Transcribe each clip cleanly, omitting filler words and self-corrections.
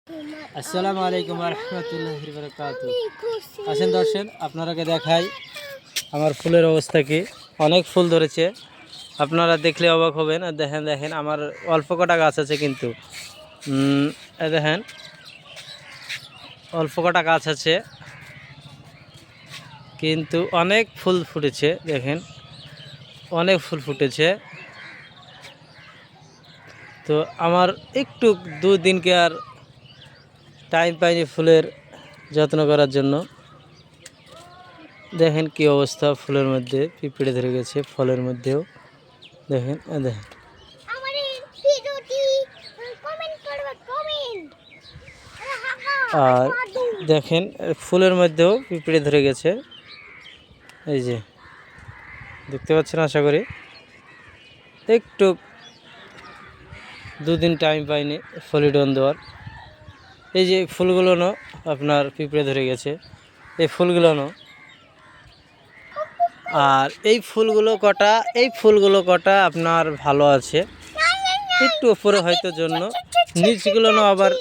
আসসালামু আলাইকুম ওয়া রাহমাতুল্লাহি ওয়া বারাকাতুহু। আসেন দর্শক, আপনারাকে দেখাই আমার ফুলের অবস্থা কি। অনেক ফুল ধরেছে, আপনারা দেখলে অবাক হবেন। আর দেখেন দেখেন আমার অল্প কটা গাছ আছে, কিন্তু দেখেন অল্প কটা গাছ আছে, কিন্তু অনেক ফুল ফুটেছে। দেখেন অনেক ফুল ফুটেছে। তো আমার একটু 2 দিনকে আর টাইম পাইনি ফুলের যত্ন করার জন্য। দেখেন কি অবস্থা, ফুলের মধ্যে পিঁপড়ে ধরে গেছে, ফলের মধ্যেও দেখেন। দেখেন আর দেখেন ফুলের মধ্যেও পিঁপড়ে ধরে গেছে। এই যে দেখতে পাচ্ছেন, আশা করি। একটু 2 দিন টাইম পাইনি ফলিডন দেওয়ার। এই যে ফুলগুলোও আপনার পিঁপড়ে ধরে গেছে, এই ফুলগুলোও। আর এই ফুলগুলো কটা আপনার ভালো আছে, একটু উপরে হয়তো জন্য, নিচগুলো আবার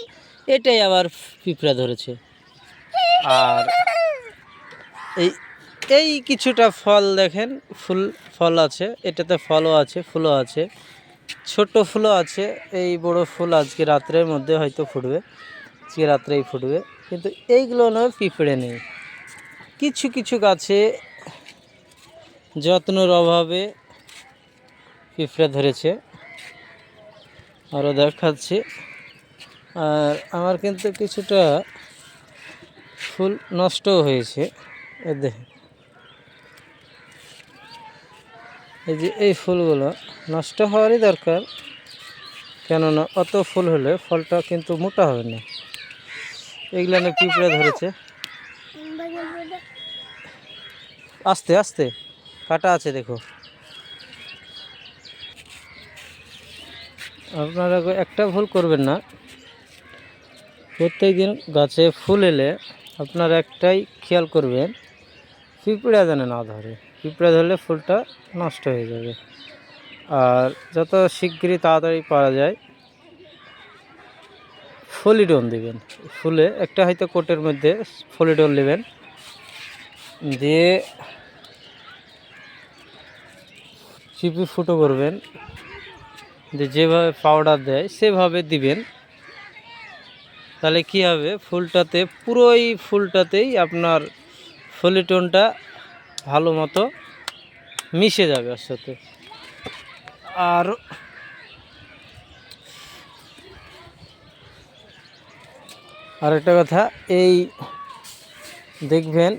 এটাই আবার পিঁপড়া ধরেছে। আর এই এই কিছুটা ফল দেখেন, ফল আছে, এটাতে ফলও আছে, ফুলও আছে, ছোট ফুলও আছে। এই বড় ফুল আজকে রাত্রের মধ্যে হয়তো ফুটবে, আজকে রাত্রেই ফুটবে। কিন্তু এইগুলো পিঁপড়ে নেই। কিছু কিছু গাছে যত্নের অভাবে পিঁপড়ে ধরেছে, আরও দেখাচ্ছি। আর আমার কিন্তু কিছুটা ফুল নষ্টও হয়েছে। দেখেন এই যে এই ফুলগুলো নষ্ট হওয়ারই দরকার, কেননা অত ফুল হলে ফলটা কিন্তু মোটা হবে না। এগুলো পিঁপড়ে ধরেছে। আস্তে আস্তে কাটা আছে, দেখো। আপনারা একটা ভুল করবেন না, প্রত্যেক দিন গাছে ফুল এলে আপনারা একটাই খেয়াল করবেন, পিঁপড়া যেন না ধরে। পিঁপড়া ধরলে ফুলটা নষ্ট হয়ে যাবে। আর যত শিগগিরই তাড়াতাড়ি পারা যায় ফলিডন দিবেন। ফুলে একটা হয়তো কোটের মধ্যে ফলিডন নেবেন, দিয়ে চিপি ফুটো করবেন, যেভাবে পাউডার দেয় সেভাবে দিবেন। তাহলে কি হবে, পুরোই ফুলটাতেই আপনার ফলিটনটা ভালো মতো মিশে যাবে ওর সাথে। আর একটা কথা, এই দেখবেন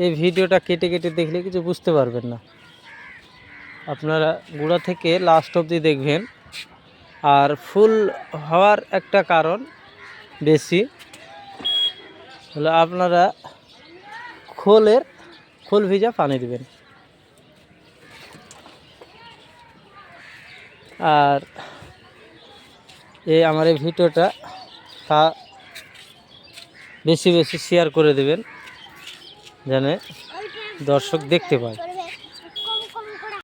এই ভিডিওটা কেটে কেটে দেখলে কিছু বুঝতে পারবেন না, আপনারা গোড়া থেকে লাস্ট অবধি দেখবেন। আর ফুল হওয়ার একটা কারণ বেশি হলো, আপনারা খোল ভিজা পানি দিবেন। আর আমার এই ভিডিওটা বেশি বেশি শেয়ার করে দেবেন, যেন দর্শক দেখতে পায়।